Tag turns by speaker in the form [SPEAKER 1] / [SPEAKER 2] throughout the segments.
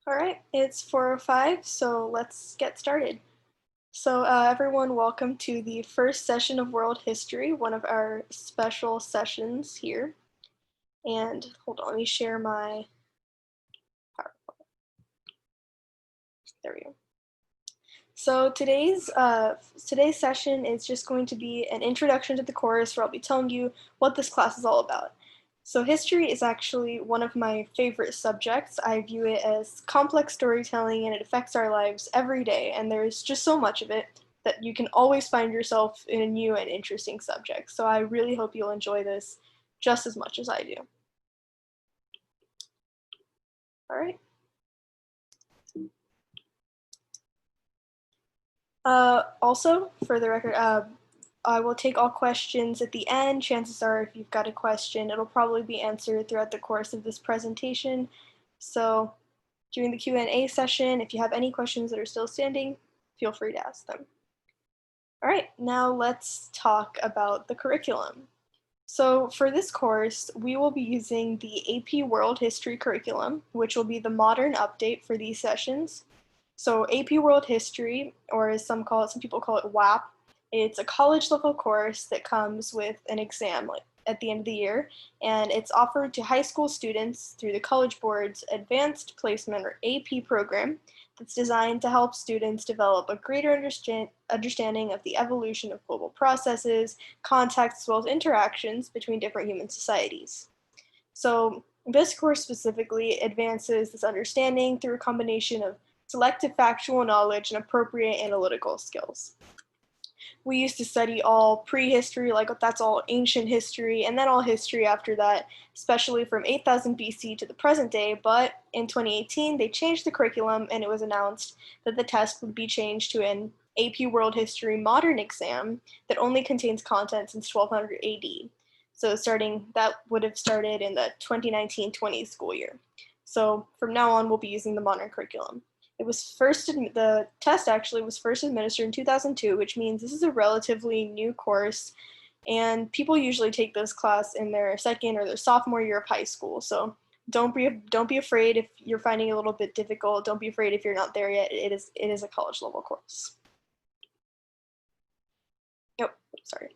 [SPEAKER 1] All right, it's 4:05, so let's get started. So, everyone, welcome to the first session of World History, one of our special sessions here. And hold on, let me share my PowerPoint. There we go. So today's session is just going to be an introduction to the course, where I'll be telling you what this class is all about. So history is actually one of my favorite subjects. I view it as complex storytelling, and it affects our lives every day, and there's just so much of it that you can always find yourself in a new and interesting subject. So I really hope you'll enjoy this just as much as I do. All right. Also, for the record, I will take all questions at the end. Chances are, if you've got a question, it'll probably be answered throughout the course of this presentation. So during the Q&A session, if you have any questions that are still standing, feel free to ask them. All right, now let's talk about the curriculum. So for this course, we will be using the AP World History curriculum, which will be the modern update for these sessions. So AP World History, or as some people call it WAP, it's a college level course that comes with an exam at the end of the year, and it's offered to high school students through the College Board's Advanced Placement, or AP program, that's designed to help students develop a greater understanding of the evolution of global processes, contexts, as well as interactions between different human societies. So this course specifically advances this understanding through a combination of selective factual knowledge and appropriate analytical skills. We used to study all prehistory, like that's all ancient history, and then all history after that, especially from 8000 BC to the present day. But in 2018, they changed the curriculum, and it was announced that the test would be changed to an AP World History Modern exam that only contains content since 1200 AD. So that would have started in the 2019-20 school year. So from now on, we'll be using the modern curriculum. The test actually was first administered in 2002, which means this is a relatively new course, and people usually take this class in their second or their sophomore year of high school. So don't be afraid if you're finding it a little bit difficult. Don't be afraid if you're not there yet. It is a college level course. Oh, sorry.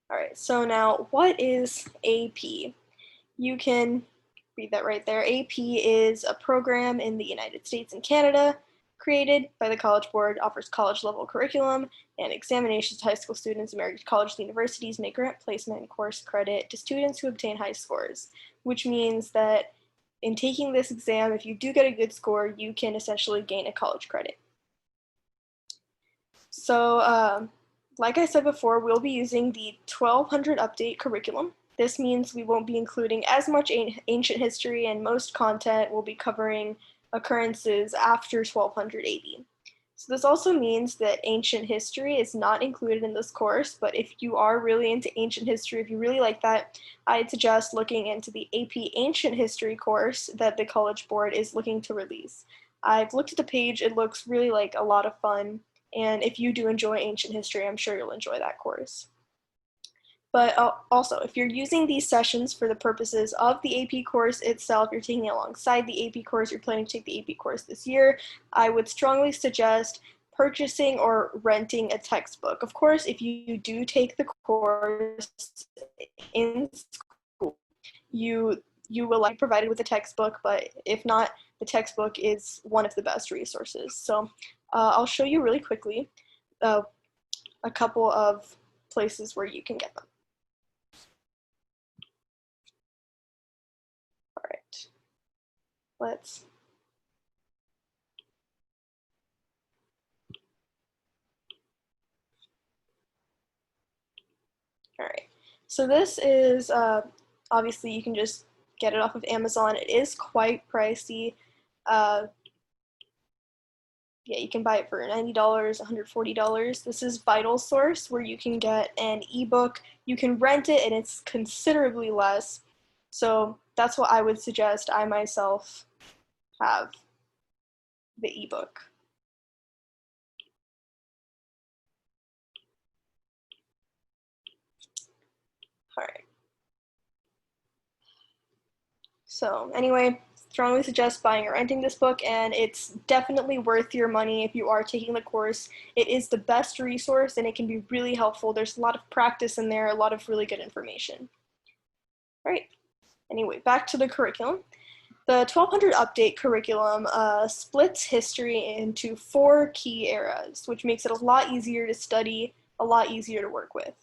[SPEAKER 1] All right, so now what is AP? You can read that right there. AP is a program in the United States and Canada created by the College Board, offers college level curriculum and examinations to high school students. American colleges and universities may grant placement and course credit to students who obtain high scores, which means that in taking this exam, if you do get a good score, you can essentially gain a college credit. So, like I said before, we'll be using the 1200 update curriculum. This means we won't be including as much ancient history, and most content will be covering occurrences after 1200 AD. So this also means that ancient history is not included in this course, but if you are really into ancient history, if you really like that, I'd suggest looking into the AP Ancient History course that the College Board is looking to release. I've looked at the page, it looks really like a lot of fun, and if you do enjoy ancient history, I'm sure you'll enjoy that course. But also, if you're using these sessions for the purposes of the AP course itself, you're taking it alongside the AP course, you're planning to take the AP course this year, I would strongly suggest purchasing or renting a textbook. Of course, if you do take the course in school, you will be provided with a textbook, but if not, the textbook is one of the best resources. So I'll show you really quickly a couple of places where you can get them. All right, let's. All right, so this is obviously you can just get it off of Amazon. It is quite pricey. Yeah, you can buy it for $90, $140. This is Vital Source, where you can get an ebook. You can rent it, and it's considerably less. So that's what I would suggest. I myself have the ebook. All right. So anyway, strongly suggest buying or renting this book, and it's definitely worth your money if you are taking the course. It is the best resource and it can be really helpful. There's a lot of practice in there, a lot of really good information. All right, anyway, back to the curriculum. The 1200 update curriculum splits history into 4 key eras, which makes it a lot easier to study, a lot easier to work with.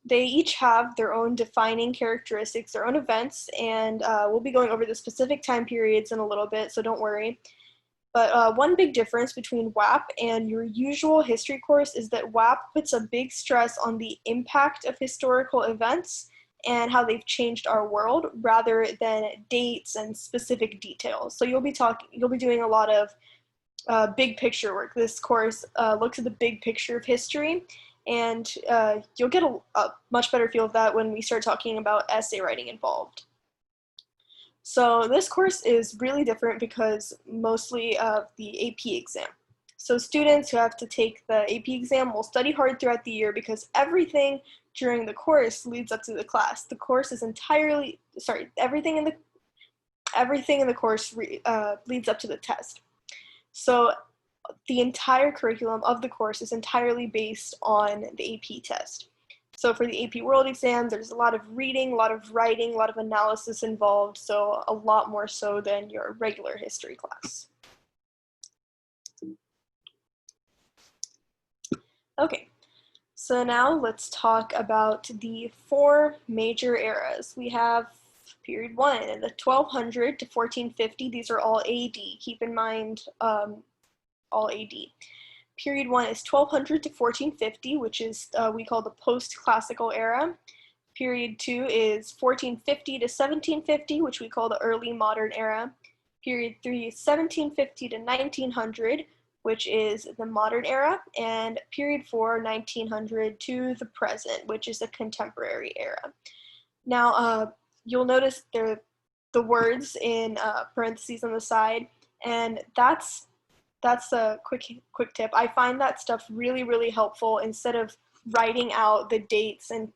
[SPEAKER 1] They each have their own defining characteristics, their own events, and we'll be going over the specific time periods in a little bit, so don't worry. But one big difference between WAP and your usual history course is that WAP puts a big stress on the impact of historical events and how they've changed our world rather than dates and specific details. So you'll be doing a lot of big picture work. This course looks at the big picture of history, and you'll get a much better feel of that when we start talking about essay writing involved. So this course is really different because mostly of the AP exam. So students who have to take the AP exam will study hard throughout the year because everything during the course leads up to the class. The course is everything in the course leads up to the test. So the entire curriculum of the course is entirely based on the AP test. So for the AP World exam, there's a lot of reading, a lot of writing, a lot of analysis involved, so a lot more so than your regular history class. Okay, so now let's talk about the 4 major eras. We have period 1, the 1200 to 1450. These are all AD. Keep in mind, all AD. Period 1 is 1200 to 1450, which is we call the PostClassical Era. Period 2 is 1450 to 1750, which we call the Early Modern Era. Period 3 is 1750 to 1900, which is the Modern Era. And period 4, 1900 to the present, which is the Contemporary Era. Now, you'll notice the words in parentheses on the side, and that's a quick tip. I find that stuff really, really helpful. Instead of writing out the dates in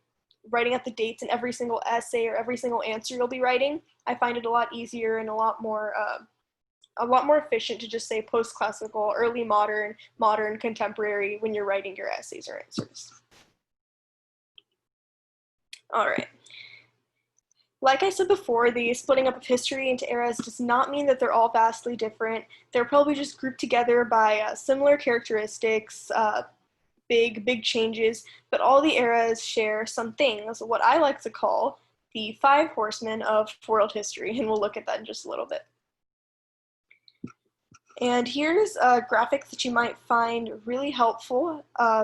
[SPEAKER 1] every single essay or every single answer you'll be writing, I find it a lot easier and a lot more efficient to just say post-classical, early modern, modern, contemporary when you're writing your essays or answers. All right. Like I said before, the splitting up of history into eras does not mean that they're all vastly different. They're probably just grouped together by similar characteristics, big changes, but all the eras share some things, what I like to call the 5 horsemen of world history, and we'll look at that in just a little bit. And here's a graphic that you might find really helpful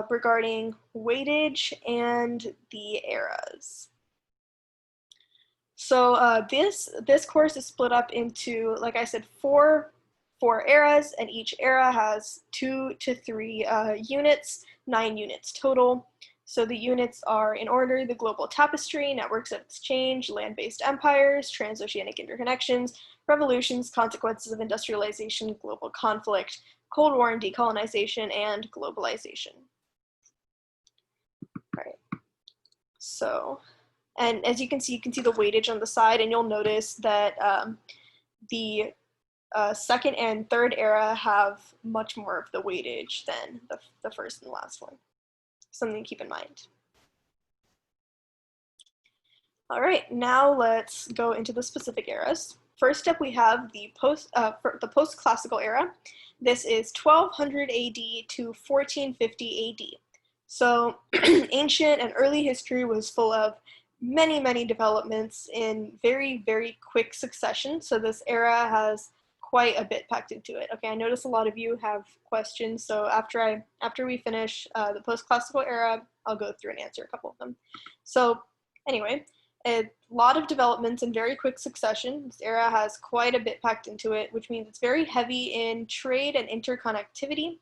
[SPEAKER 1] regarding weightage and the eras. So this course is split up into, like I said, four eras, and each era has 2 to 3 units, 9 units total. So the units are in order: the global tapestry, networks of exchange, land-based empires, transoceanic interconnections, revolutions, consequences of industrialization, global conflict, Cold War and decolonization, and globalization. All right. So, and as you can see the weightage on the side, and you'll notice that the second and third era have much more of the weightage than the first and last one. Something to keep in mind. All right, now let's go into the specific eras. First up, we have the post-classical era. This is 1200 AD to 1450 AD. So ancient and early history was full of many developments in very quick succession. So this era has quite a bit packed into it. Okay, I notice a lot of you have questions, so after we finish the post-classical era, I'll go through and answer a couple of them. So anyway, a lot of developments in very quick succession. This era has quite a bit packed into it, which means it's very heavy in trade and interconnectivity.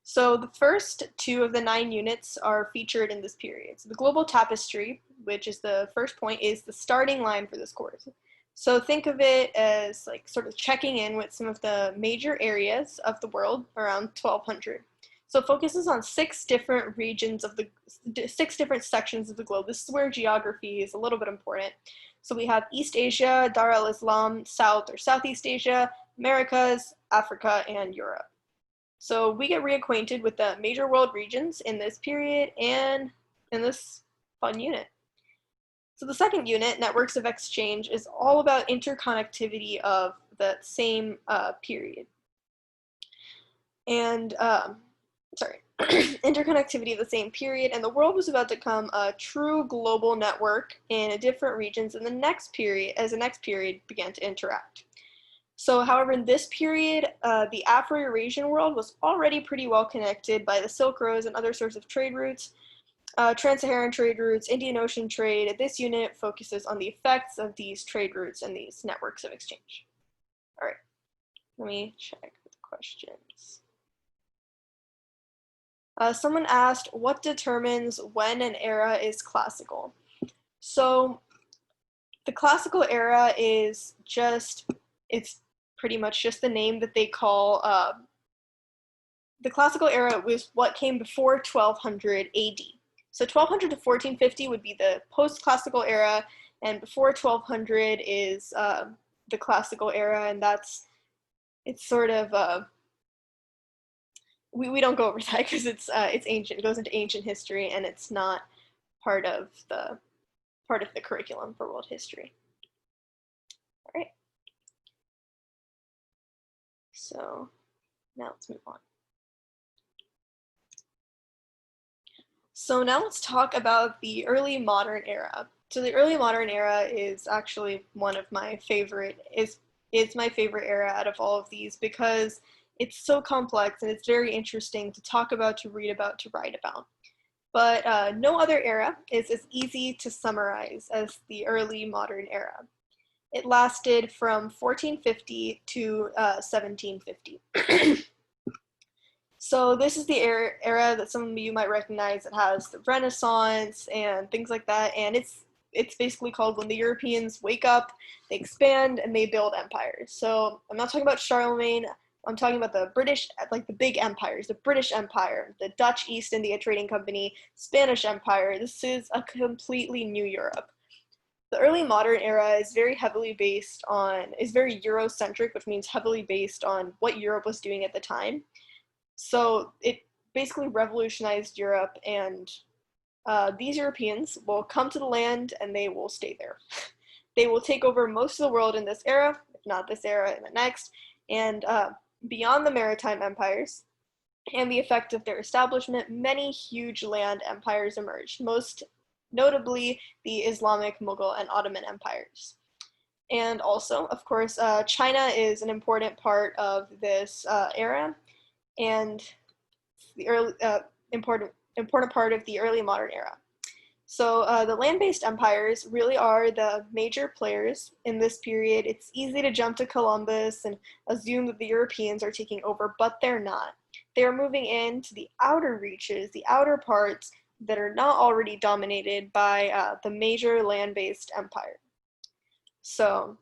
[SPEAKER 1] So the first 2 of the 9 units are featured in this period. So the global tapestry, which is the first point, is the starting line for this course. So think of it as like sort of checking in with some of the major areas of the world around 1200. So it focuses on 6 different regions of 6 different sections of the globe. This is where geography is a little bit important. So we have East Asia, Dar al-Islam, South or Southeast Asia, Americas, Africa, and Europe. So we get reacquainted with the major world regions in this period and in this fun unit. So the second unit, Networks of Exchange, is all about interconnectivity of the same period. And, interconnectivity of the same period, and the world was about to become a true global network in different regions in the next period, as the next period began to interact. So, however, in this period, the Afro-Eurasian world was already pretty well connected by the Silk Roads and other sorts of trade routes, trans-Saharan trade routes, Indian Ocean trade. This unit focuses on the effects of these trade routes and these networks of exchange. All right, let me check the questions. Someone asked, what determines when an era is classical? So the classical era is just, it's pretty much just the name that they call, the classical era was what came before 1200 AD. So 1200 to 1450 would be the post-classical era, and before 1200 is the classical era, and it's sort of, we don't go over that because it's ancient. It goes into ancient history, and it's not part of the curriculum for world history. All right. So now let's move on. So now let's talk about the early modern era. So the early modern era is actually one of my favorite, is my favorite era out of all of these because it's so complex and it's very interesting to talk about, to read about, to write about. But no other era is as easy to summarize as the early modern era. It lasted from 1450 to 1750. So this is the era that some of you might recognize. It has the Renaissance and things like that, and it's basically called when the Europeans wake up, they expand, and they build empires. So I'm not talking about Charlemagne. I'm talking about the British, like the big empires, the British Empire, the Dutch East India Trading Company, Spanish Empire. This is a completely new Europe. The early modern era is very heavily based on, is very Eurocentric, which means heavily based on what Europe was doing at the time. So it basically revolutionized Europe, and these Europeans will come to the land and they will stay there. They will take over most of the world in this era, if not this era, in the next, and beyond the maritime empires and the effect of their establishment, many huge land empires emerged, most notably the Islamic, Mughal, and Ottoman empires. And also, of course, China is an important part of this era, and the early important part of the early modern era. So the land-based empires really are the major players in this period. It's easy to jump to Columbus and assume that the Europeans are taking over, but they're not. They're moving into the outer reaches, the outer parts that are not already dominated by the major land-based empire. So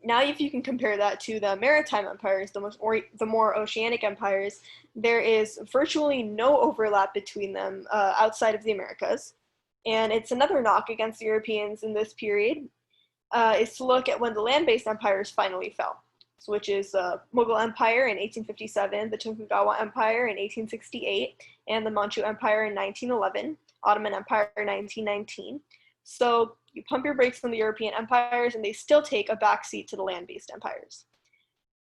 [SPEAKER 1] now if you can compare that to the maritime empires, the more oceanic empires, there is virtually no overlap between them outside of the Americas. And it's another knock against the Europeans in this period, is to look at when the land-based empires finally fell, which is the Mughal Empire in 1857, the Tokugawa Empire in 1868, and the Manchu Empire in 1911, Ottoman Empire in 1919. So you pump your brakes on the European empires, and they still take a backseat to the land-based empires.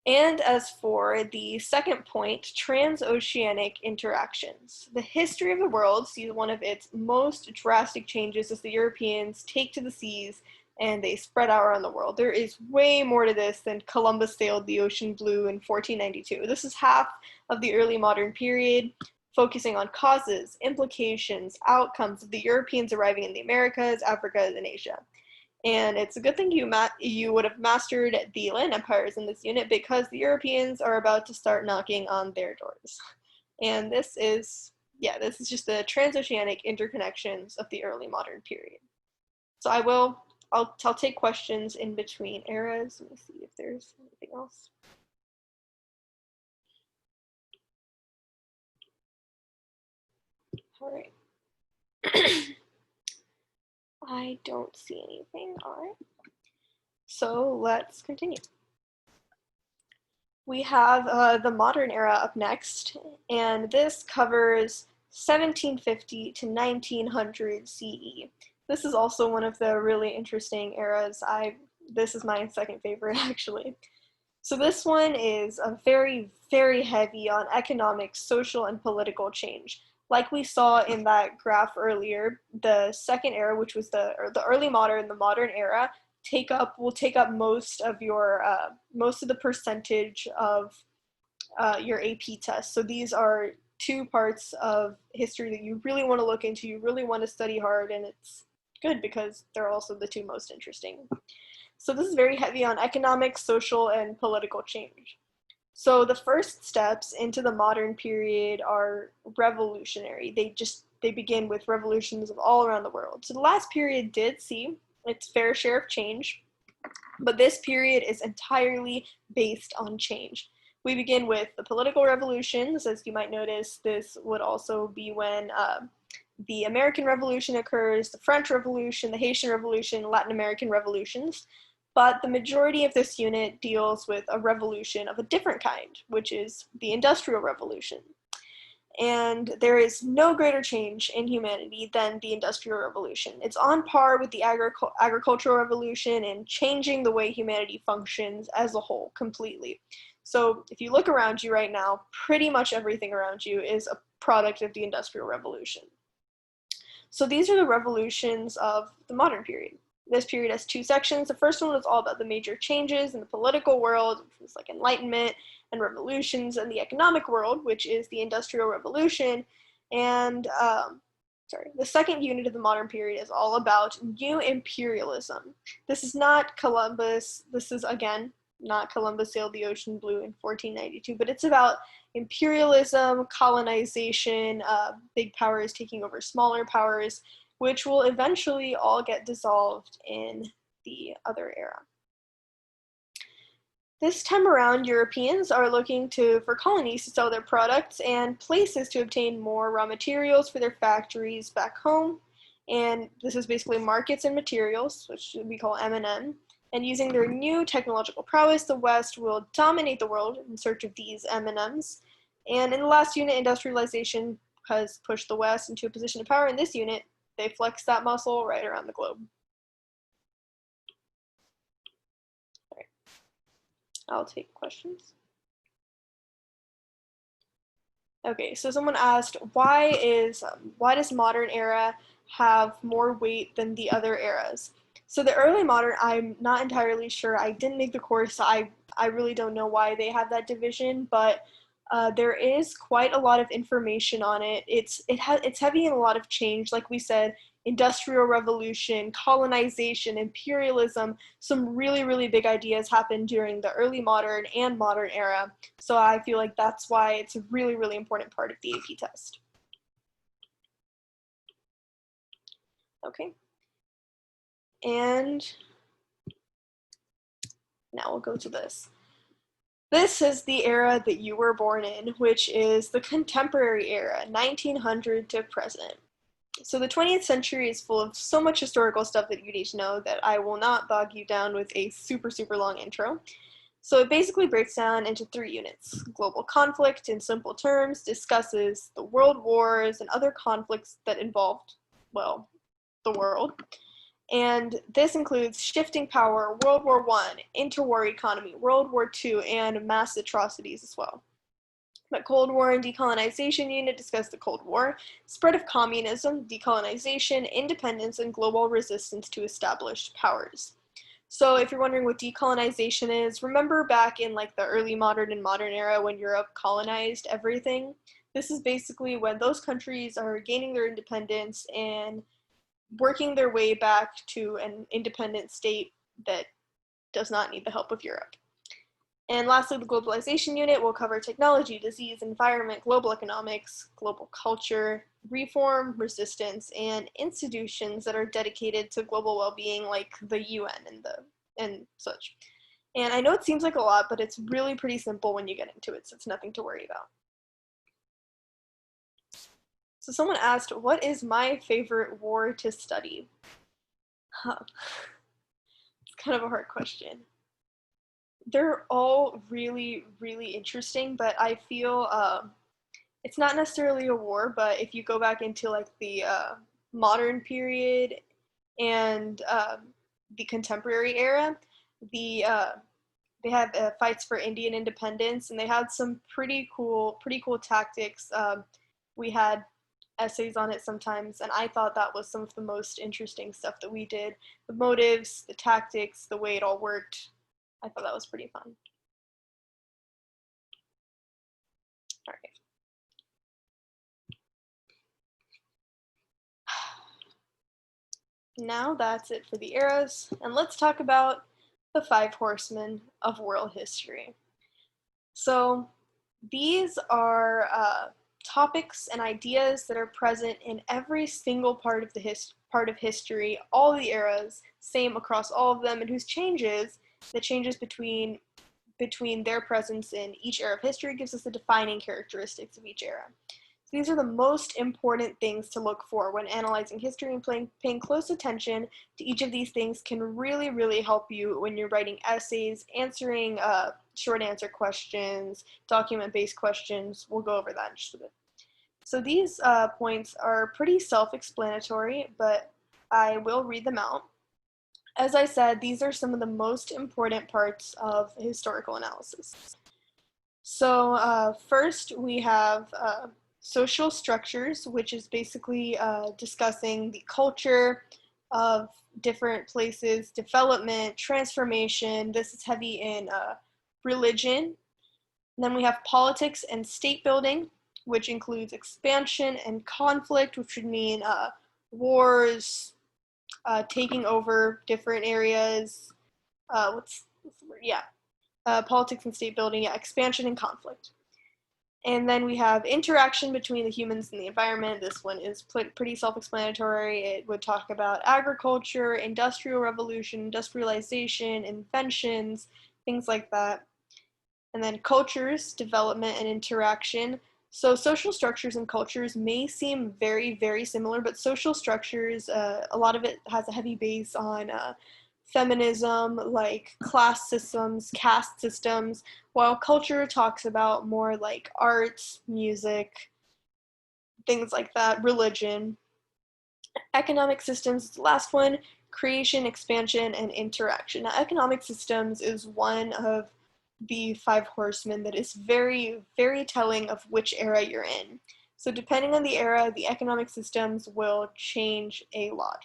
[SPEAKER 1] And as for the second point, transoceanic interactions. The history of the world sees one of its most drastic changes as the Europeans take to the seas and they spread out around the world. There is way more to this than Columbus sailed the ocean blue in 1492. This is half of the early modern period, focusing on causes, implications, outcomes of the Europeans arriving in the Americas, Africa, and Asia. And it's a good thing you would have mastered the land empires in this unit because the Europeans are about to start knocking on their doors. And this is just the transoceanic interconnections of the early modern period. So I'll take questions in between eras. Let me see if there's anything else. All right. I don't see anything. All right. So let's continue. We have the modern era up next, and this covers 1750 to 1900 CE. This is also one of the really interesting eras. This is my second favorite, actually. So this one is a very, very heavy on economic, social, and political change. Like we saw in that graph earlier, the second era, which was the early modern, the modern era, will take up most of the percentage of your AP test. So these are two parts of history that you really want to look into, you really want to study hard, and it's good because they're also the two most interesting. So this is very heavy on economic, social, and political change. So the first steps into the modern period are revolutionary. They begin with revolutions of all around the world. So the last period did see its fair share of change, but this period is entirely based on change. We begin with the political revolutions. As you might notice, this would also be when the American Revolution occurs, the French Revolution, the Haitian Revolution, Latin American revolutions. But the majority of this unit deals with a revolution of a different kind, which is the Industrial Revolution. And there is no greater change in humanity than the Industrial Revolution. It's on par with the Agricultural Revolution in changing the way humanity functions as a whole completely. So if you look around you right now, pretty much everything around you is a product of the Industrial Revolution. So these are the revolutions of the modern period. This period has two sections. The first one was all about the major changes in the political world, which was like enlightenment and revolutions, and the economic world, which is the Industrial Revolution. And the second unit of the modern period is all about new imperialism. This is not Columbus. This is, again, not Columbus sailed the ocean blue in 1492, but it's about imperialism, colonization, big powers taking over smaller powers, which will eventually all get dissolved in the other era. This time around, Europeans are looking for colonies to sell their products and places to obtain more raw materials for their factories back home. And this is basically markets and materials, which we call M&M. And using their new technological prowess, the West will dominate the world in search of these M&Ms. And in the last unit, industrialization has pushed the West into a position of power. In this unit, they flex that muscle right around the globe. All right. I'll take questions. Okay, so someone asked, why does modern era have more weight than the other eras? So the early modern, I'm not entirely sure. I didn't make the course. I really don't know why they have that division, but there is quite a lot of information on it. It's heavy in a lot of change, like we said, industrial revolution, colonization, imperialism. Some really, really big ideas happened during the early modern and modern era. So I feel like that's why it's a really, really important part of the AP test. Okay. And now we'll go to this. This is the era that you were born in, which is the contemporary era, 1900 to present. So the 20th century is full of so much historical stuff that you need to know that I will not bog you down with a super, super long intro. So it basically breaks down into 3 units. Global conflict, in simple terms, discusses the world wars and other conflicts that involved, well, the world. And this includes shifting power, World War I, interwar economy, World War II, and mass atrocities as well. The Cold War and Decolonization Unit discuss the Cold War, spread of communism, decolonization, independence, and global resistance to established powers. So if you're wondering what decolonization is, remember back in like the early modern and modern era when Europe colonized everything? This is basically when those countries are gaining their independence and working their way back to an independent state that does not need the help of Europe. And lastly, the Globalization Unit will cover technology, disease, environment, global economics, global culture, reform, resistance, and institutions that are dedicated to global well-being like the UN and such. And I know it seems like a lot, but it's really pretty simple when you get into it, so it's nothing to worry about. So someone asked, what is my favorite war to study? Huh. It's kind of a hard question. They're all really, really interesting, but I feel it's not necessarily a war, but if you go back into like the modern period and the contemporary era, the they had fights for Indian independence, and they had some pretty cool tactics. We had essays on it sometimes, and I thought that was some of the most interesting stuff that we did. The motives, the tactics, the way it all worked. I thought that was pretty fun. All right. Now that's it for the eras, and let's talk about the Five Horsemen of world history. So these are topics and ideas that are present in every single part of the part of history, all the eras, same across all of them, and whose changes, the changes between their presence in each era of history gives us the defining characteristics of each era. So these are the most important things to look for when analyzing history, and paying close attention to each of these things can really, really help you when you're writing essays, answering short answer questions, document-based questions. We'll go over that in just a bit. So these points are pretty self-explanatory, but I will read them out. As I said, these are some of the most important parts of historical analysis. So first we have social structures, which is basically discussing the culture of different places, development, transformation. This is heavy in religion. And then we have politics and state building, which includes expansion and conflict, which would mean wars, taking over different areas. What's the word? Yeah, politics and state building. Yeah, expansion and conflict. And then we have interaction between the humans and the environment. This one is pretty self-explanatory. It would talk about agriculture, industrial revolution, industrialization, inventions, things like that. And then cultures, development, and interaction. So social structures and cultures may seem very, very similar, but social structures, a lot of it has a heavy base on feminism, like class systems, caste systems, while culture talks about more like arts, music, things like that, religion. Economic systems is the last one, creation, expansion, and interaction. Now, economic systems is one of the Five Horsemen that is very, very telling of which era you're in. So depending on the era, the economic systems will change a lot.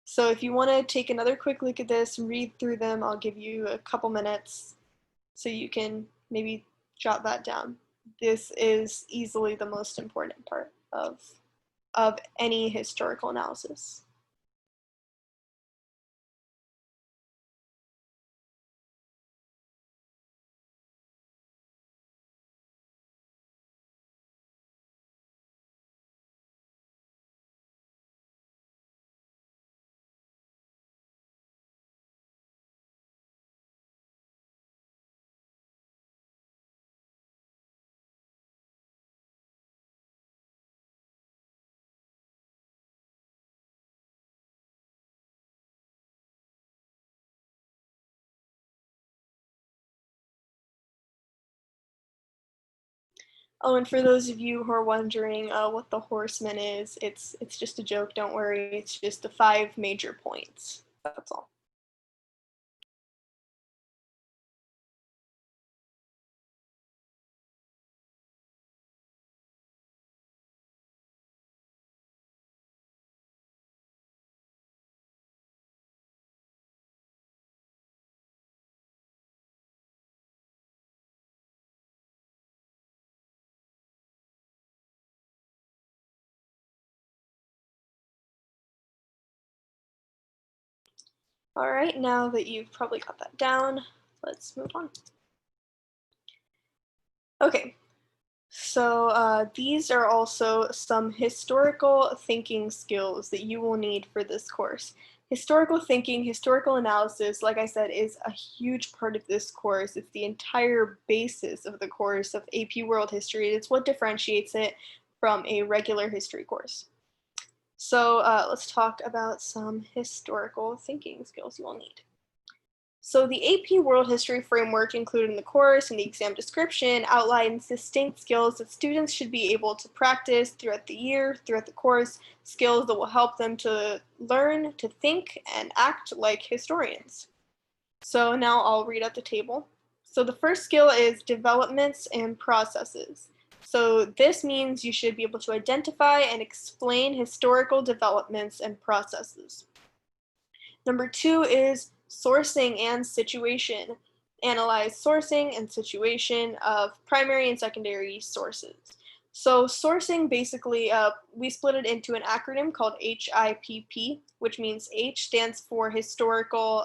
[SPEAKER 1] So if you want to take another quick look at this and read through them, I'll give you a couple minutes so you can maybe jot that down. This is easily the most important part of any historical analysis. Oh, and for those of you who are wondering what the horseman is, it's just a joke, don't worry. It's just the 5 major points. That's all. All right, now that you've probably got that down, let's move on. Okay, so these are also some historical thinking skills that you will need for this course. Historical thinking, historical analysis, like I said, is a huge part of this course. It's the entire basis of the course of AP World History. It's what differentiates it from a regular history course. So let's talk about some historical thinking skills you will need. So the AP World History Framework included in the course and the exam description outlines distinct skills that students should be able to practice throughout the year, throughout the course, skills that will help them to learn, to think, and act like historians. So now I'll read out the table. So the first skill is developments and processes. So this means you should be able to identify and explain historical developments and processes. Number 2 is sourcing and situation. Analyze sourcing and situation of primary and secondary sources. So sourcing basically, we split it into an acronym called HIPP, which means H stands for historical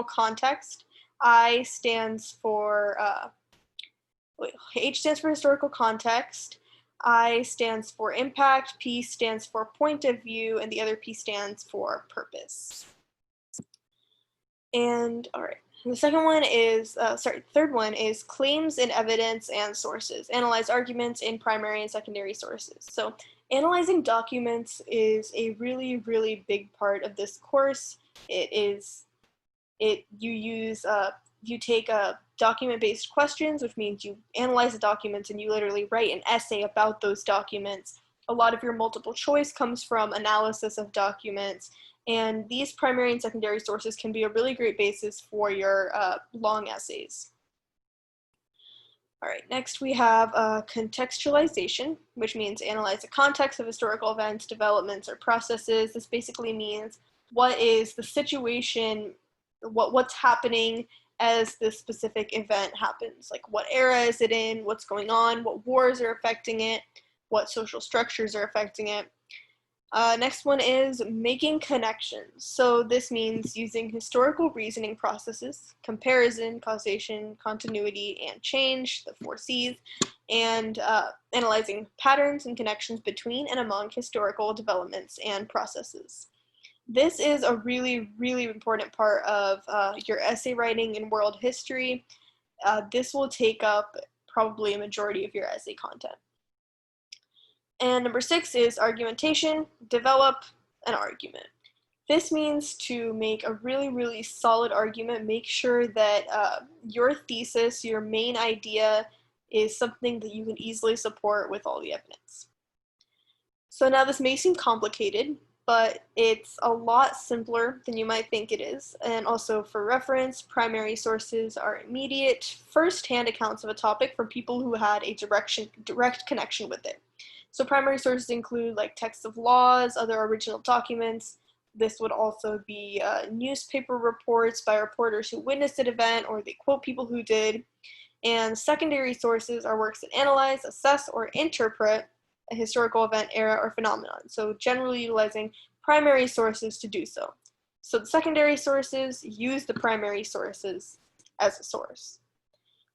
[SPEAKER 1] context. I stands for H stands for historical context. I stands for impact. P stands for point of view, and the other P stands for purpose. And all right, the third one is claims and evidence and sources. Analyze arguments in primary and secondary sources. So analyzing documents is a really, really big part of this course. You take document-based questions, which means you analyze the documents and you literally write an essay about those documents. A lot of your multiple choice comes from analysis of documents, and these primary and secondary sources can be a really great basis for your long essays. All right, next we have contextualization, which means analyze the context of historical events, developments, or processes. This basically means what is the situation, what's happening as this specific event happens. Like what era is it in, what's going on, what wars are affecting it, what social structures are affecting it. Next one is making connections. So this means using historical reasoning processes, comparison, causation, continuity, and change, the 4 C's, and analyzing patterns and connections between and among historical developments and processes. This is a really, really important part of your essay writing in world history. This will take up probably a majority of your essay content. And number 6 is argumentation. Develop an argument. This means to make a really, really solid argument. Make sure that your thesis, your main idea, is something that you can easily support with all the evidence. So now this may seem complicated, but it's a lot simpler than you might think it is. And also for reference, primary sources are immediate, first-hand accounts of a topic from people who had a direct connection with it. So primary sources include like texts of laws, other original documents. This would also be newspaper reports by reporters who witnessed an event, or they quote people who did. And secondary sources are works that analyze, assess, or interpret a historical event, era, or phenomenon. So generally utilizing primary sources to do so. So the secondary sources use the primary sources as a source.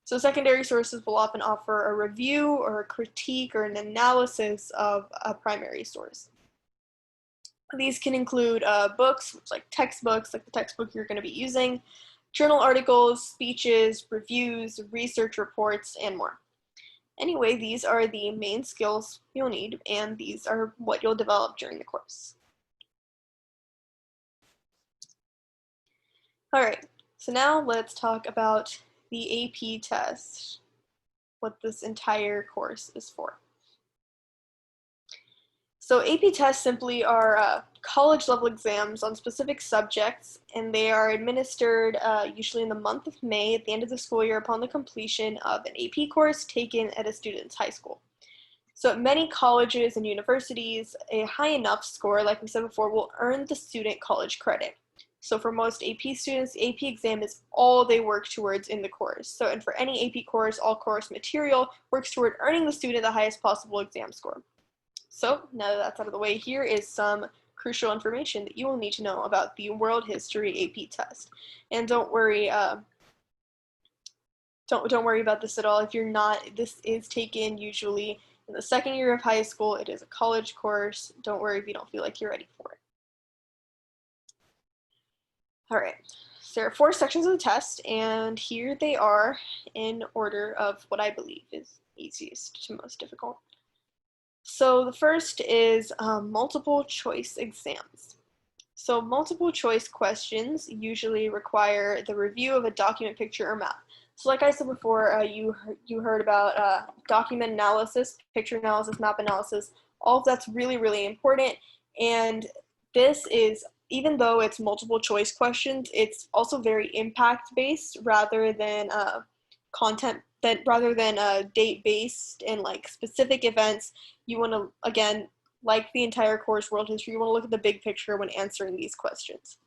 [SPEAKER 1] So secondary sources will often offer a review or a critique or an analysis of a primary source. These can include books, like textbooks, like the textbook you're going to be using, journal articles, speeches, reviews, research reports, and more. Anyway, these are the main skills you'll need, and these are what you'll develop during the course. All right, so now let's talk about the AP test, what this entire course is for. So AP tests simply are college level exams on specific subjects, and they are administered usually in the month of May at the end of the school year upon the completion of an AP course taken at a student's high school. So at many colleges and universities, a high enough score, like we said before, will earn the student college credit. So for most AP students, the AP exam is all they work towards in the course. So, and for any AP course, all course material works toward earning the student the highest possible exam score. So now that that's out of the way, here is some crucial information that you will need to know about the World History AP test. And don't worry, don't worry about this at all. If you're not, this is taken usually in the second year of high school. It is a college course. Don't worry if you don't feel like you're ready for it. All right, so there are 4 sections of the test, and here they are in order of what I believe is easiest to most difficult. So the first is multiple choice exams. So multiple choice questions usually require the review of a document, picture, or map. So like I said before, you heard about document analysis, picture analysis, map analysis. All of that's really, really important. And this is, even though it's multiple choice questions, it's also very impact based rather than content, that rather than date based and like specific events. You want to, again, like the entire course, world history, you want to look at the big picture when answering these questions.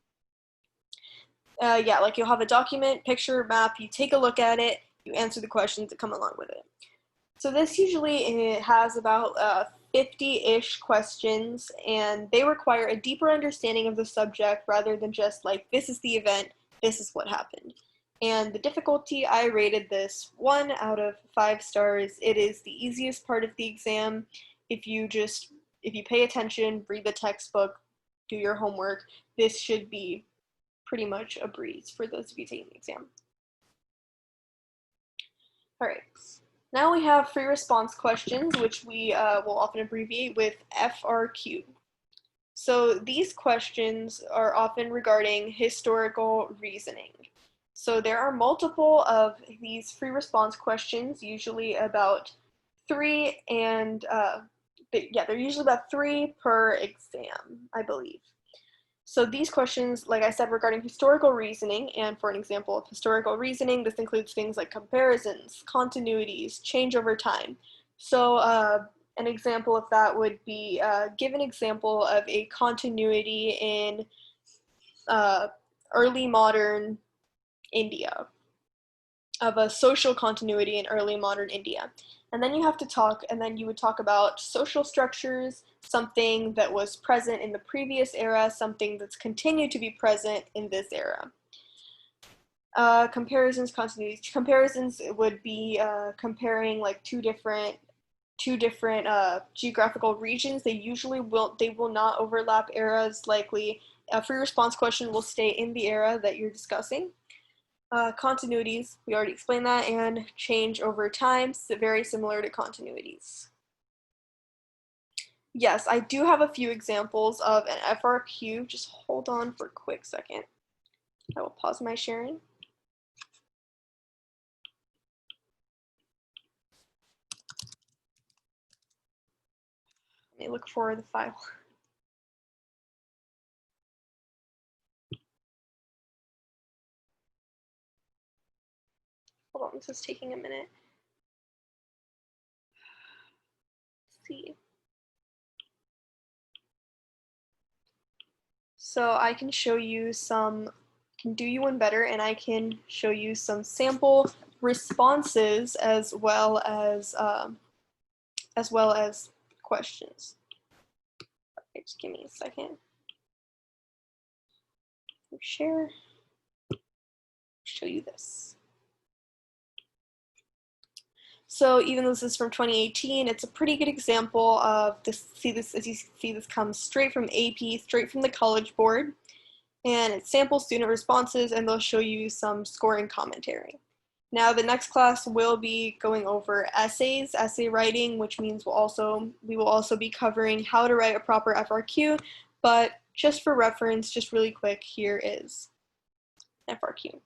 [SPEAKER 1] Yeah, like you'll have a document, picture, map, you take a look at it, you answer the questions that come along with it. So this usually has about 50-ish questions, and they require a deeper understanding of the subject rather than just like, this is the event, this is what happened. And the difficulty, I rated this 1 out of 5 stars. It is the easiest part of the exam. If you pay attention, read the textbook, do your homework, this should be pretty much a breeze for those of you taking the exam. All right. Now we have free response questions, which we will often abbreviate with FRQ. So these questions are often regarding historical reasoning. So there are multiple of these free response questions, usually about 3, and they're usually about 3 per exam, I believe. So these questions, like I said, regarding historical reasoning, and for an example of historical reasoning, this includes things like comparisons, continuities, change over time. So an example of that would be, give an example of a continuity in early modern India, of a social continuity in early modern India. And then you have to talk, and then you would talk about social structures, something that was present in the previous era, something that's continued to be present in this era. Comparisons, continuities. Comparisons would be comparing like two different geographical regions. They will not overlap eras likely. A free response question will stay in the era that you're discussing. Continuities, we already explained that, and change over time, so very similar to continuities. Yes, I do have a few examples of an FRQ. Just hold on for a quick second. I will pause my sharing. Let me look for the file. Hold on, this is taking a minute. Let's see. So I can show you can do you one better, and I can show you some sample responses as well as questions. Okay, just give me a second. Share. Show you this. So even though this is from 2018, it's a pretty good example of this. As you see, this comes straight from AP, straight from the College Board, and it samples student responses, and they'll show you some scoring commentary. Now the next class will be going over essays, essay writing, which means we will also be covering how to write a proper FRQ, but just for reference, just really quick, here is FRQ.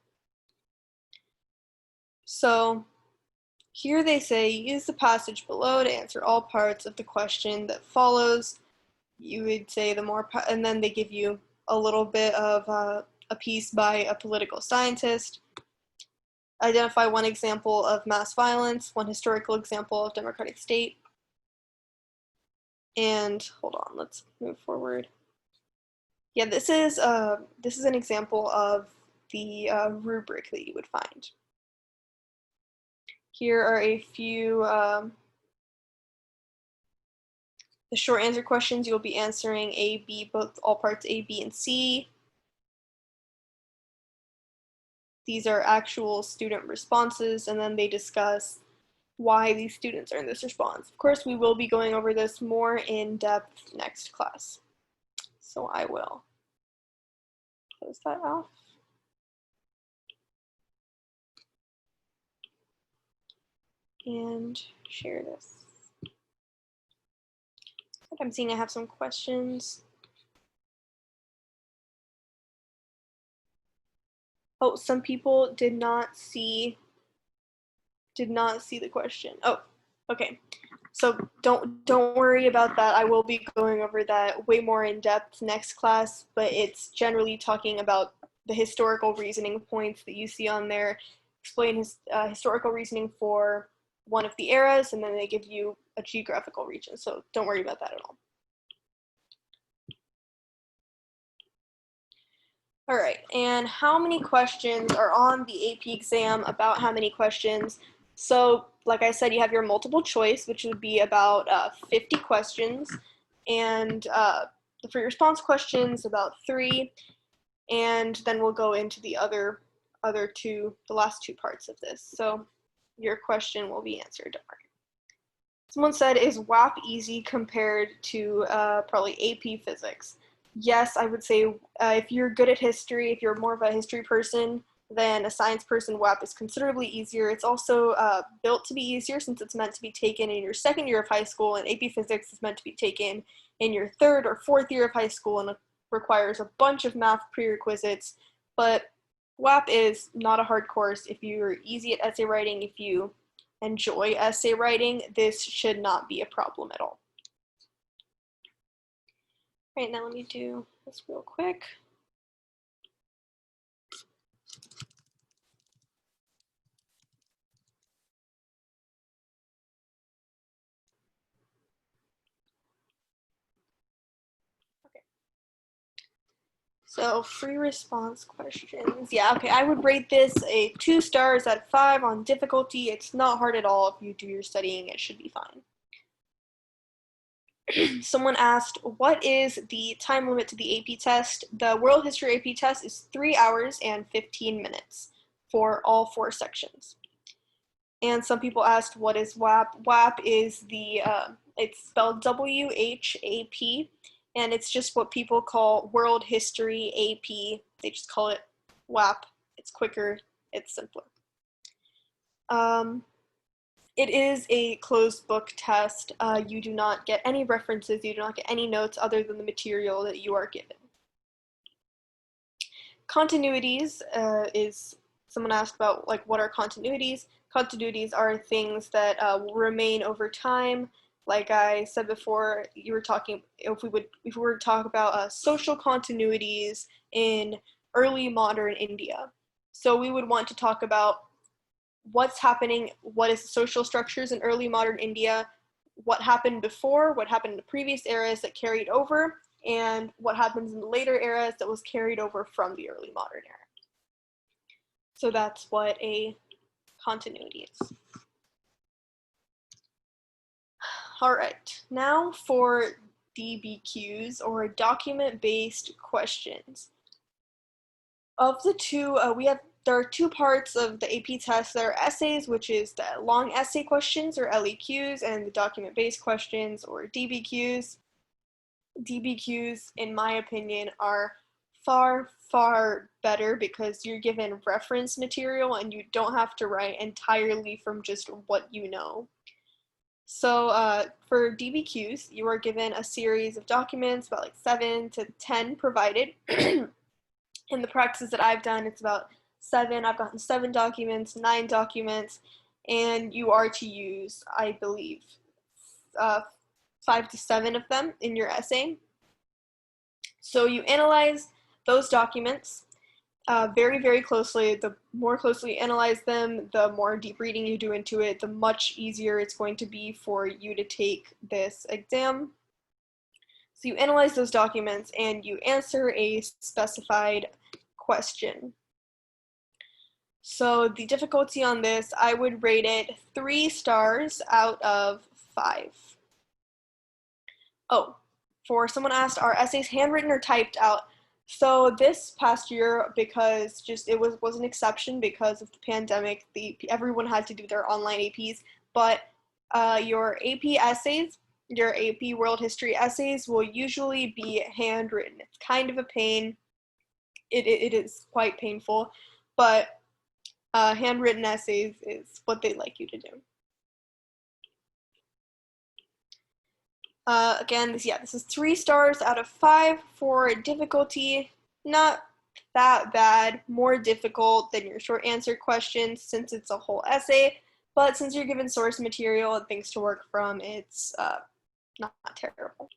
[SPEAKER 1] So here they say, use the passage below to answer all parts of the question that follows. You would say and then they give you a little bit of a piece by a political scientist. Identify one example of mass violence, one historical example of democratic state. And hold on, let's move forward. Yeah, this is an example of the rubric that you would find. Here are a few the short answer questions. You'll be answering A, B, both all parts A, B, and C. These are actual student responses, and then they discuss why these students earn this response. Of course, we will be going over this more in depth next class. So I will close that off. And share this. I'm seeing I have some questions. Oh, some people did not see the question. Oh, okay. So don't worry about that. I will be going over that way more in depth next class, but it's generally talking about the historical reasoning points that you see on there. Explain historical reasoning for one of the eras, and then they give you a geographical region. So don't worry about that at all. All right, and how many questions are on the AP exam? About how many questions? So, like I said, you have your multiple choice, which would be about 50 questions, and for your response questions, about 3, and then we'll go into the other two, the last two parts of this. So, your question will be answered. Someone said, is WAP easy compared to probably AP Physics? Yes, I would say if you're good at history, if you're more of a history person than a science person, WAP is considerably easier. It's also built to be easier since it's meant to be taken in your second year of high school, and AP Physics is meant to be taken in your third or fourth year of high school, and it requires a bunch of math prerequisites. But WAP is not a hard course. If you're easy at essay writing, if you enjoy essay writing, this should not be a problem at all. All right, now let me do this real quick. Okay. So free response questions. Yeah, okay, I would rate this a 2 stars out of 5 on difficulty. It's not hard at all. If you do your studying, it should be fine. Someone asked, what is the time limit to the AP test? The World History AP test is 3 hours and 15 minutes for all 4 sections. And some people asked, what is WAP? WAP is it's spelled W-H-A-P, and it's just what people call World History AP. They just call it WAP. It's quicker, it's simpler. It is a closed book test. You do not get any references, you do not get any notes other than the material that you are given. Continuities is, someone asked about like what are continuities. Continuities are things that will remain over time. Like I said before, you were talking, if we were to talk about social continuities in early modern India. So we would want to talk about what's happening, what is the social structures in early modern India, what happened before, what happened in the previous eras that carried over, and what happens in the later eras that was carried over from the early modern era. So that's what a continuity is. All right, now for DBQs, or document-based questions. Of the two, there are 2 parts of the AP test. There are essays, which is the long essay questions, or LEQs, and the document-based questions, or DBQs. DBQs, in my opinion, are far, far better because you're given reference material and you don't have to write entirely from just what you know. So for DBQs, you are given a series of documents, about like 7 to 10 provided. In the practices that I've done, it's about 7. I've gotten 7 documents, 9 documents, and you are to use, I believe, 5 to 7 of them in your essay. So you analyze those documents very, very closely. The more closely you analyze them, the more deep reading you do into it, the much easier it's going to be for you to take this exam. So you analyze those documents and you answer a specified question. So the difficulty on this, I would rate it 3 stars out of 5. Oh, for someone asked, are essays handwritten or typed out? So this past year, because it was an exception because of the pandemic, everyone had to do their online APs, but your AP essays, your AP World History essays will usually be handwritten. It's kind of a pain. It is quite painful, but handwritten essays is what they like you to do. Again, this is 3 stars out of 5 for difficulty. Not that bad, more difficult than your short answer questions since it's a whole essay, but since you're given source material and things to work from, it's not terrible.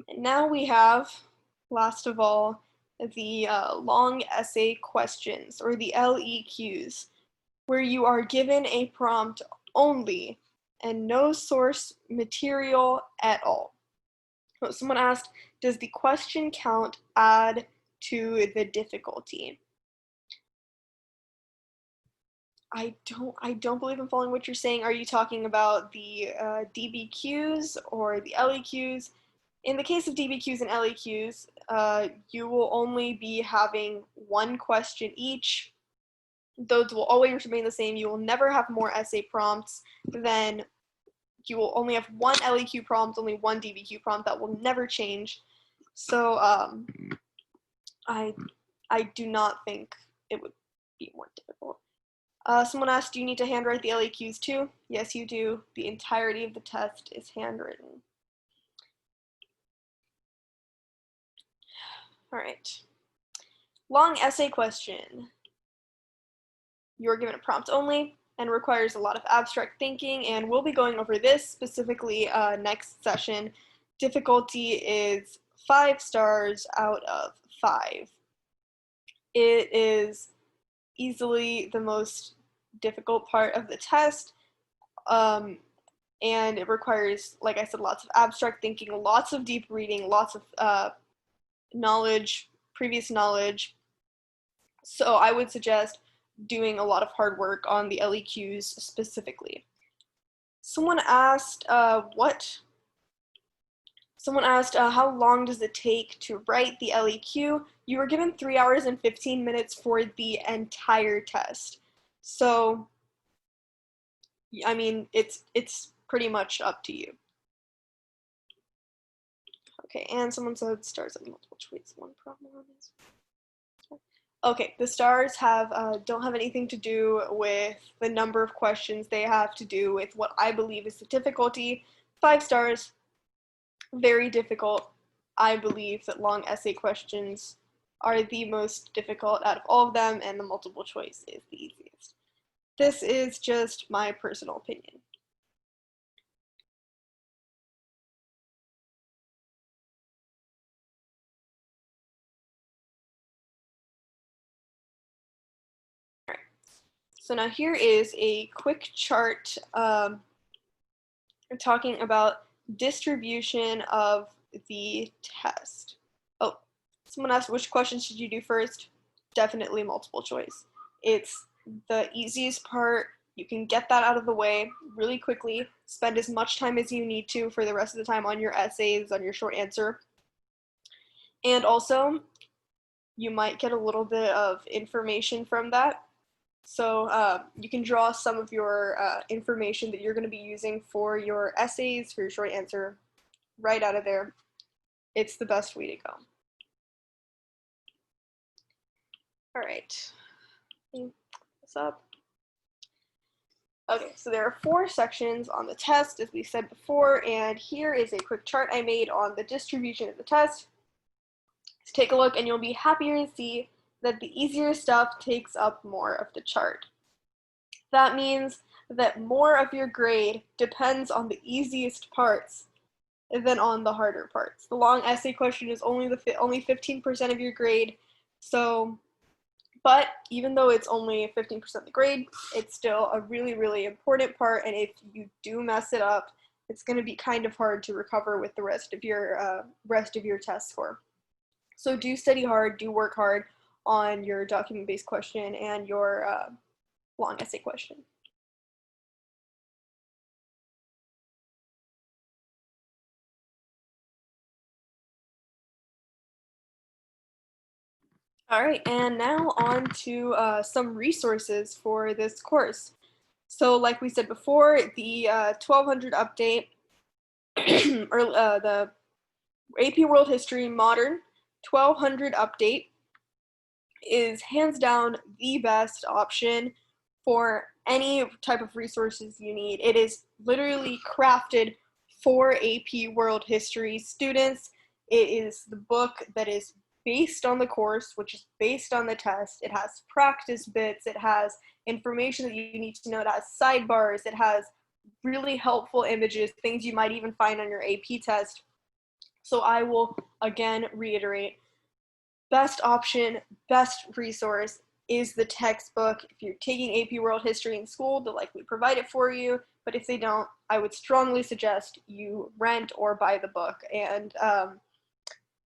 [SPEAKER 1] And now we have, last of all, the long essay questions, or the LEQs, where you are given a prompt only and no source material at all. So someone asked, does the question count add to the difficulty? I don't believe I'm following what you're saying. Are you talking about the DBQs or the LEQs? In the case of DBQs and LEQs, you will only be having one question each. Those will always remain the same. You will never have more essay prompts than, you will only have one LEQ prompt, only one DBQ prompt. That will never change. So I do not think it would be more difficult. Someone asked, do you need to handwrite the LEQs too? Yes, you do. The entirety of the test is handwritten. All right. Long essay question. You're given a prompt only and requires a lot of abstract thinking, and we'll be going over this specifically next session. Difficulty is 5 stars out of 5. It is easily the most difficult part of the test, and it requires, like I said, lots of abstract thinking, lots of deep reading, lots of knowledge, previous knowledge. So I would suggest doing a lot of hard work on the LEQs specifically. Someone asked, how long does it take to write the LEQ? You were given 3 hours and 15 minutes for the entire test. So, I mean, it's pretty much up to you. Okay, and someone said stars have multiple choice. One problem is. Okay, the stars don't have anything to do with the number of questions. They have to do with what I believe is the difficulty. 5 stars, very difficult. I believe that long essay questions are the most difficult out of all of them, and the multiple choice is the easiest. This is just my personal opinion. All right. So now here is a quick chart talking about distribution of the test. Oh, someone asked, which questions should you do first? Definitely multiple choice. It's the easiest part. You can get that out of the way really quickly, spend as much time as you need to for the rest of the time on your essays, on your short answer. And also, you might get a little bit of information from that. So you can draw some of your information that you're going to be using for your essays, for your short answer, right out of there. It's the best way to go. All right. What's up? Okay, so there are 4 sections on the test, as we said before, and here is a quick chart I made on the distribution of the test. So take a look, and you'll be happier to see that the easier stuff takes up more of the chart. That means that more of your grade depends on the easiest parts than on the harder parts. The long essay question is only 15% of your grade, so, but even though it's only 15% of the grade, it's still a really, really important part, and if you do mess it up, it's going to be kind of hard to recover with the rest of your test score. So do study hard, do work hard on your document-based question and your long essay question. All right, and now on to some resources for this course. So like we said before, the 1200 update, or the AP World History Modern 1200 update is hands down the best option for any type of resources you need. It is literally crafted for AP World History students. It is the book that is based on the course, which is based on the test. It has practice bits, it has information that you need to know, it has sidebars, it has really helpful images, things you might even find on your AP test. So I will again reiterate, best option, best resource is the textbook. If you're taking AP World History in school, they'll likely provide it for you, but if they don't, I would strongly suggest you rent or buy the book. And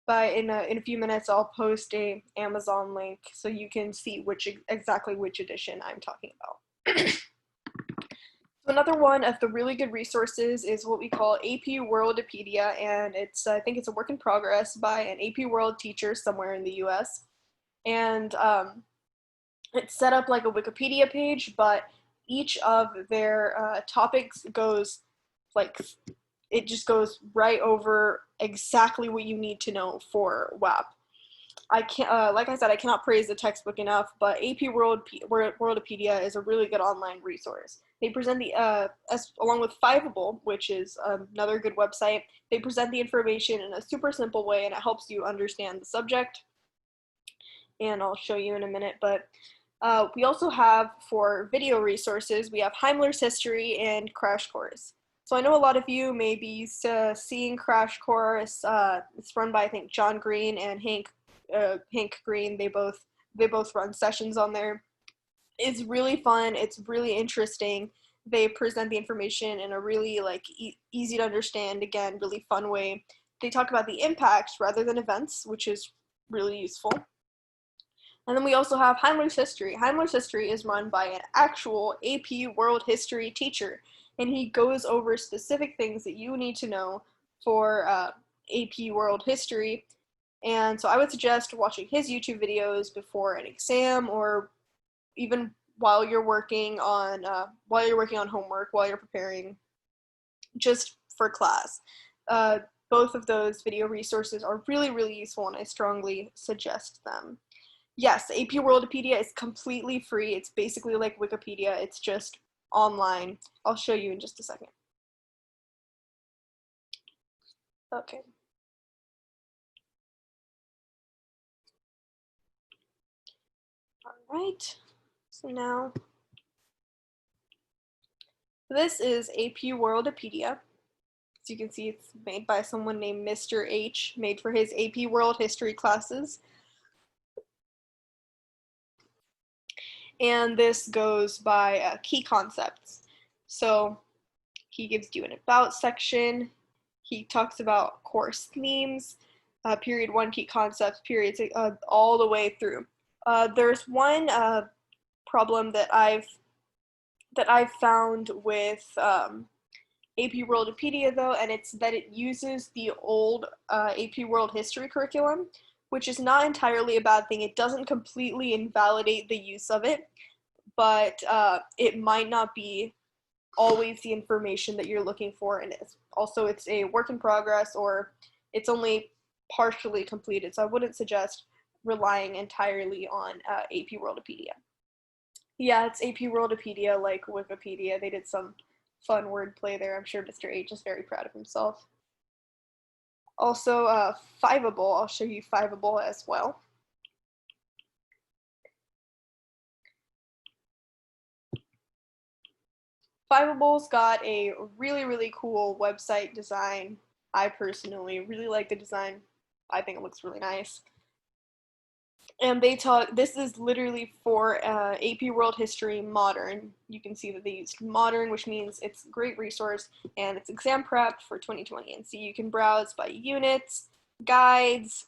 [SPEAKER 1] in a few minutes, I'll post a Amazon link so you can see exactly which edition I'm talking about. So another one of the really good resources is what we call AP Worldopedia, and I think it's a work in progress by an AP World teacher somewhere in the US. And it's set up like a Wikipedia page, but each of their topics goes it just goes right over exactly what you need to know for WAP. I can't, like I said, I cannot praise the textbook enough, but AP Worldopedia is a really good online resource. They present along with Fiveable, which is another good website, they present the information in a super simple way, and it helps you understand the subject. And I'll show you in a minute, but we also have, for video resources, we have Heimler's History and Crash Course. So I know a lot of you may be used to seeing Crash Course. It's run by, I think, John Green and Hank Green. They both run sessions on there. It's really fun. It's really interesting. They present the information in a really easy to understand, again, really fun way. They talk about the impacts rather than events, which is really useful. And then we also have Heimler's History. Heimler's History is run by an actual AP World History teacher, and he goes over specific things that you need to know for AP World History. And so I would suggest watching his YouTube videos before an exam, or even while you're working on homework, while you're preparing just for class. Both of those video resources are really, really useful, and I strongly suggest them. Yes, AP Worldopedia is completely free. It's basically like Wikipedia. It's just online. I'll show you in just a second. Okay. All right. So now, this is AP Worldopedia. As you can see, it's made by someone named Mr. H, made for his AP World History classes. And this goes by key concepts. So he gives you an about section. He talks about course themes, period 1 key concepts, periods, all the way through. There's one problem that I've found with AP Worldopedia though, and it's that it uses the old AP World History curriculum, which is not entirely a bad thing. It doesn't completely invalidate the use of it, but it might not be always the information that you're looking for, and it's a work in progress, or it's only partially completed, so I wouldn't suggest relying entirely on AP Worldopedia. Yeah, it's AP Worldopedia like Wikipedia. They did some fun wordplay there. I'm sure Mr. H is very proud of himself. Also, Fiveable, I'll show you Fiveable as well. Fiveable's got a really, really cool website design. I personally really like the design. I think it looks really nice. And this is literally for AP World History Modern. You can see that they used Modern, which means it's a great resource, and it's exam prepped for 2020. And so you can browse by units, guides,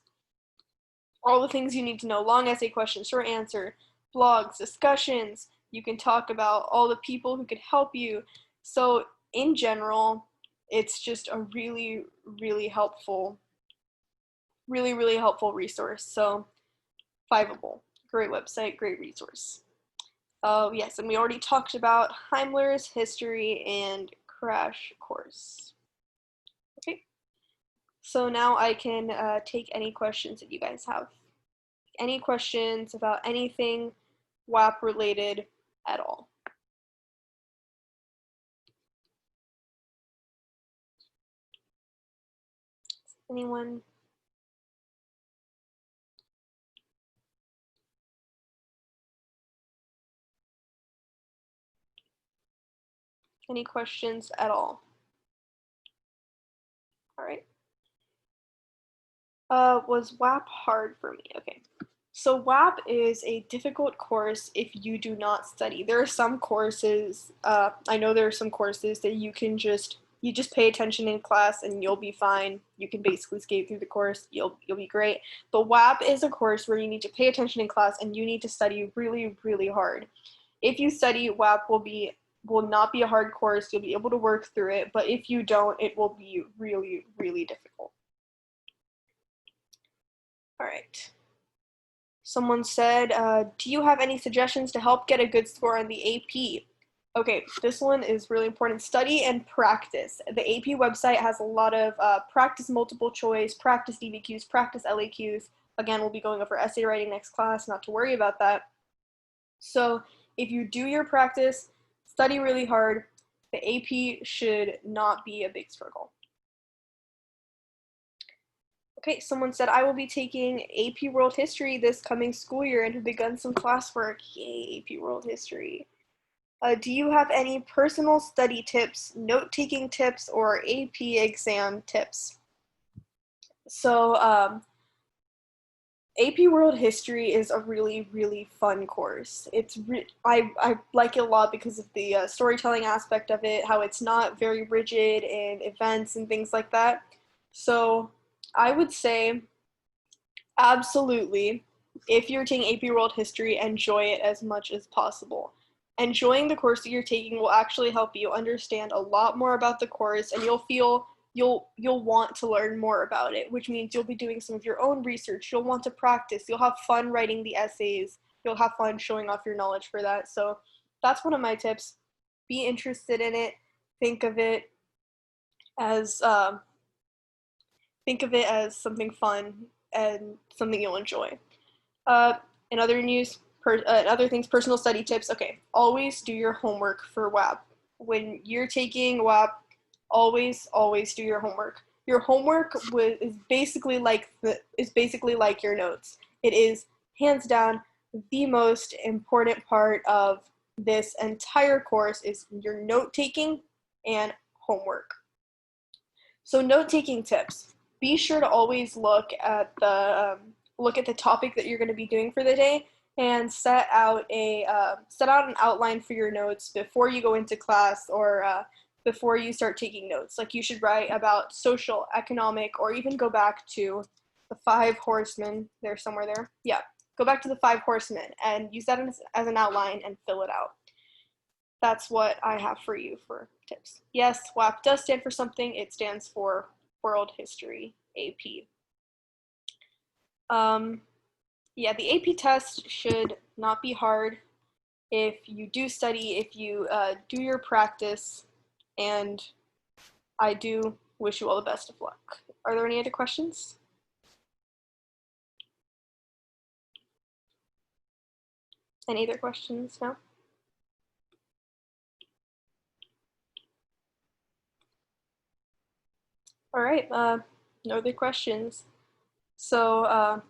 [SPEAKER 1] all the things you need to know, long essay questions, short answer, blogs, discussions. You can talk about all the people who could help you. So in general, it's just a really, really helpful resource. So Fiveable, great website, great resource. Yes, and we already talked about Heimler's History and Crash Course. Okay, so now I can take any questions that you guys have. Any questions about anything WAP related at all? Anyone? Any questions at all? All right. Was WAP hard for me? Okay. So WAP is a difficult course if you do not study. There are some courses, I know there are some courses that you just pay attention in class and you'll be fine. You can basically skate through the course. You'll be great. But WAP is a course where you need to pay attention in class and you need to study really, really hard. If you study, WAP will not be a hard course. You'll be able to work through it, but if you don't, it will be really, really difficult. All right. Someone said, do you have any suggestions to help get a good score on the AP? Okay, this one is really important. Study and practice. The AP website has a lot of practice multiple choice, practice DBQs, practice LAQs. Again, we'll be going over essay writing next class, not to worry about that. So if you do your practice, study really hard, the AP should not be a big struggle. Okay, someone said, I will be taking AP World History this coming school year and have begun some classwork. Yay, AP World History. Do you have any personal study tips, note-taking tips, or AP exam tips? So, AP World History is a really, really fun course. I like it a lot because of the storytelling aspect of it, how it's not very rigid in events and things like that. So I would say absolutely, if you're taking AP World History, enjoy it as much as possible. Enjoying the course that you're taking will actually help you understand a lot more about the course, and you'll want to learn more about it, which means you'll be doing some of your own research. You'll want to practice. You'll have fun writing the essays. You'll have fun showing off your knowledge for that. So that's one of my tips. Be interested in it. Think of it as something fun and something you'll enjoy. In other news, other things, personal study tips. Okay, always do your homework for WAP. When you're taking WAP, always do your homework. Your homework is basically like your notes. It is hands down the most important part of this entire course is your note taking and homework. So note taking tips. Be sure to always look at the topic that you're going to be doing for the day and set out an outline for your notes before you go into class or before you start taking notes. Like you should write about social, economic, or even go back to the Five Horsemen. They're somewhere there. Yeah, go back to the Five Horsemen and use that as an outline and fill it out. That's what I have for you for tips. Yes, WAP does stand for something. It stands for World History AP. Yeah, the AP test should not be hard if you do study, if you do your practice, and I do wish you all the best of luck. Are there any other questions? Any other questions? No? All right, no other questions. So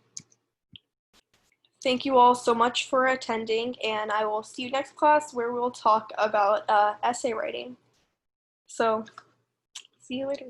[SPEAKER 1] thank you all so much for attending, and I will see you next class where we'll talk about essay writing. So see you later.